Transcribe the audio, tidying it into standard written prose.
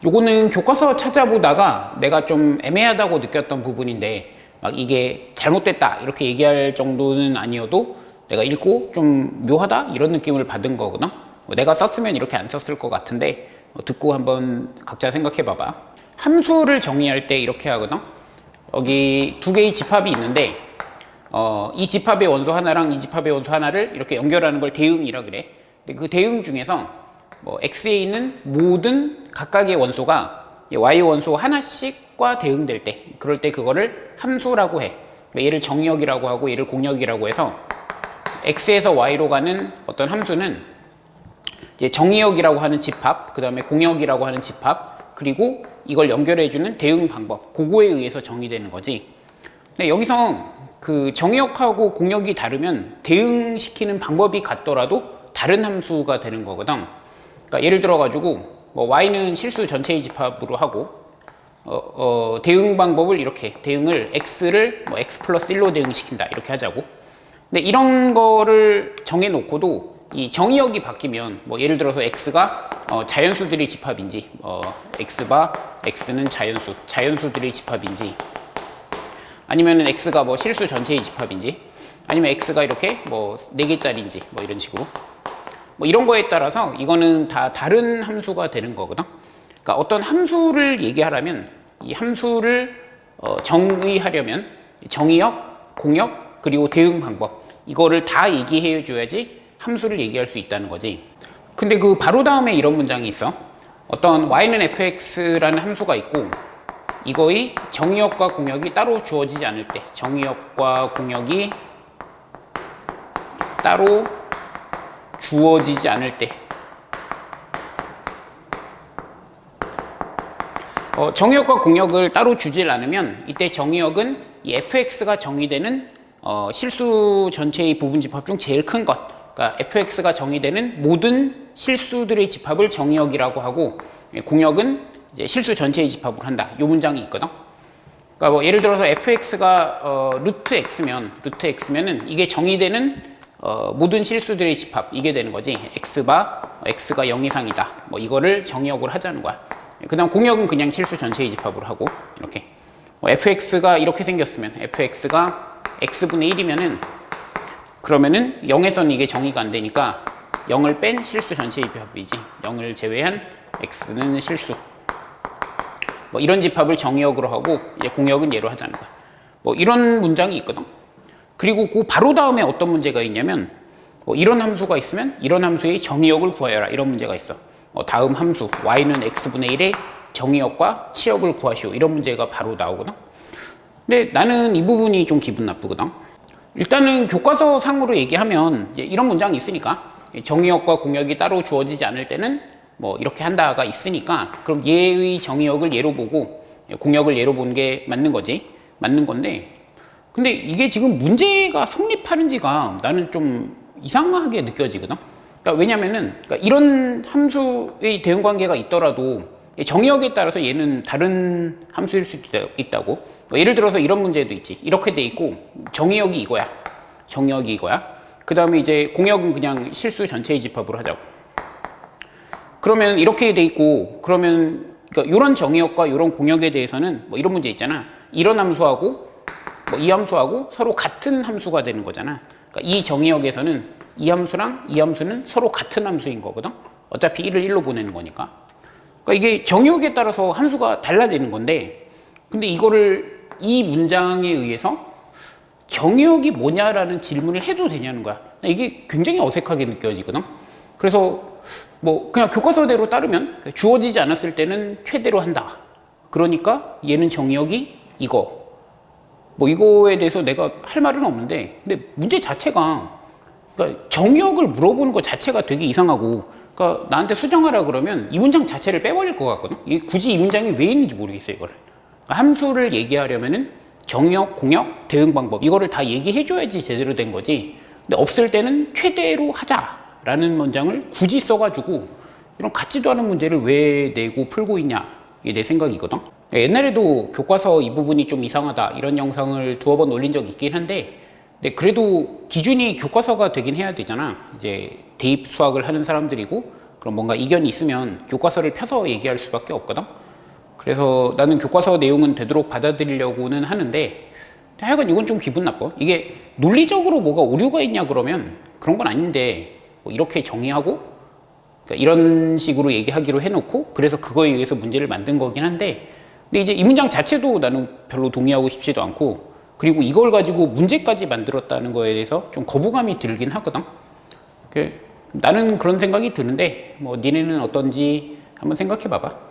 요거는 교과서 찾아보다가 내가 좀 애매하다고 느꼈던 부분인데 막 이게 잘못됐다 이렇게 얘기할 정도는 아니어도 내가 읽고 좀 묘하다 이런 느낌을 받은 거거든. 내가 썼으면 이렇게 안 썼을 것 같은데 듣고 한번 각자 생각해 봐봐. 함수를 정의할 때 이렇게 하거든. 여기 두 개의 집합이 있는데 이 집합의 원소 하나랑 이 집합의 원소 하나를 이렇게 연결하는 걸 대응이라 그래. 근데 그 대응 중에서 X에 있는 모든 각각의 원소가 Y 원소 하나씩과 대응될 때, 그럴 때 그거를 함수라고 해. 그러니까 얘를 정의역이라고 하고 얘를 공역이라고 해서 X에서 Y로 가는 어떤 함수는 이제 정의역이라고 하는 집합, 그 다음에 공역이라고 하는 집합, 그리고 이걸 연결해주는 대응 방법, 그거에 의해서 정의되는 거지. 근데 여기서 그 정의역하고 공역이 다르면 대응시키는 방법이 같더라도 다른 함수가 되는 거거든. 그러니까 예를 들어가지고 Y는 실수 전체의 집합으로 하고 대응 방법을 이렇게 대응을 X를 X 플러스 1로 대응시킨다 이렇게 하자고. 근데 이런 거를 정해놓고도 이 정의역이 바뀌면 예를 들어서 X가 자연수들의 집합인지 X바 X는 자연수들의 집합인지 아니면 X가 실수 전체의 집합인지 아니면 X가 이렇게 4개짜리인지 이런 식으로 이런 거에 따라서 이거는 다 다른 함수가 되는 거거든. 그러니까 어떤 함수를 얘기하려면 이 함수를 정의하려면 정의역, 공역, 그리고 대응 방법 이거를 다 얘기해 줘야지 함수를 얘기할 수 있다는 거지. 근데 그 바로 다음에 이런 문장이 있어. 어떤 y는 fx라는 함수가 있고 이거의 정의역과 공역이 따로 주어지지 않을 때 정의역과 공역이 따로 주어지지 않을 때 정의역과 공역을 따로 주질 않으면 이때 정의역은 이 fx가 정의되는 실수 전체의 부분 집합 중 제일 큰 것, 그러니까 fx가 정의되는 모든 실수들의 집합을 정의역이라고 하고 공역은 이제 실수 전체의 집합으로 한다. 이 문장이 있거든. 그러니까 예를 들어서 fx가 루트 x면은 이게 정의되는 모든 실수들의 집합 이게 되는 거지. x가 0 이상이다. 이거를 정의역으로 하자는 거야. 그 다음 공역은 그냥 실수 전체의 집합으로 하고 이렇게 fx가 이렇게 생겼으면 fx가 x분의 1이면은 그러면은 0에서는 이게 정의가 안 되니까 0을 뺀 실수 전체의 집합이지. 0을 제외한 x는 실수. 이런 집합을 정의역으로 하고 이제 공역은 얘로 하자는 거야. 이런 문장이 있거든. 그리고 그 바로 다음에 어떤 문제가 있냐면 이런 함수가 있으면 이런 함수의 정의역을 구하여라 이런 문제가 있어. 다음 함수 y는 x분의 1의 정의역과 치역을 구하시오 이런 문제가 바로 나오거든. 근데 나는 이 부분이 좀 기분 나쁘거든. 일단은 교과서 상으로 얘기하면 이런 문장이 있으니까 정의역과 공역이 따로 주어지지 않을 때는 이렇게 한다가 있으니까 그럼 얘의 정의역을 얘로 보고 공역을 얘로 보는 게 맞는 거지. 맞는 건데 근데 이게 지금 문제가 성립하는지가 나는 좀 이상하게 느껴지거든. 그러니까 왜냐면은 이런 함수의 대응 관계가 있더라도 정의역에 따라서 얘는 다른 함수일 수 있다고. 예를 들어서 이런 문제도 있지. 이렇게 돼 있고 정의역이 이거야. 정의역이 이거야. 그 다음에 이제 공역은 그냥 실수 전체의 집합으로 하자고. 그러면 이렇게 돼 있고 그러면 이런 정의역과 이런 공역에 대해서는 이런 문제 있잖아. 이런 함수하고 이 함수하고 서로 같은 함수가 되는 거잖아. 그러니까 이 정의역에서는 이 함수랑 이 함수는 서로 같은 함수인 거거든. 어차피 1을 1로 보내는 거니까. 그러니까 이게 정의역에 따라서 함수가 달라지는 건데 근데 이거를 이 문장에 의해서 정의역이 뭐냐라는 질문을 해도 되냐는 거야. 이게 굉장히 어색하게 느껴지거든. 그래서 그냥 교과서대로 따르면 주어지지 않았을 때는 최대로 한다. 그러니까 얘는 정의역이 이거. 이거에 대해서 내가 할 말은 없는데 근데 문제 자체가 그러니까 정의역을 물어보는 것 자체가 되게 이상하고 그러니까 나한테 수정하라 그러면 이 문장 자체를 빼버릴 것 같거든. 굳이 이 문장이 왜 있는지 모르겠어요. 이거를 함수를 얘기하려면은 정의역, 공역, 대응 방법 이거를 다 얘기해 줘야지 제대로 된 거지. 근데 없을 때는 최대로 하자라는 문장을 굳이 써가지고 이런 같지도 않은 문제를 왜 내고 풀고 있냐 이게 내 생각이거든. 옛날에도 교과서 이 부분이 좀 이상하다 이런 영상을 두어 번 올린 적 있긴 한데 근데 그래도 기준이 교과서가 되긴 해야 되잖아. 이제 대입 수학을 하는 사람들이고 그런 뭔가 이견이 있으면 교과서를 펴서 얘기할 수밖에 없거든. 그래서 나는 교과서 내용은 되도록 받아들이려고는 하는데 하여간 이건 좀 기분 나빠. 이게 논리적으로 뭐가 오류가 있냐 그러면 그런 건 아닌데 뭐 이렇게 정의하고 그러니까 이런 식으로 얘기하기로 해놓고 그래서 그거에 의해서 문제를 만든 거긴 한데 근데 이제 이 문장 자체도 나는 별로 동의하고 싶지도 않고 그리고 이걸 가지고 문제까지 만들었다는 거에 대해서 좀 거부감이 들긴 하거든. 나는 그런 생각이 드는데 뭐 니네는 어떤지 한번 생각해 봐봐.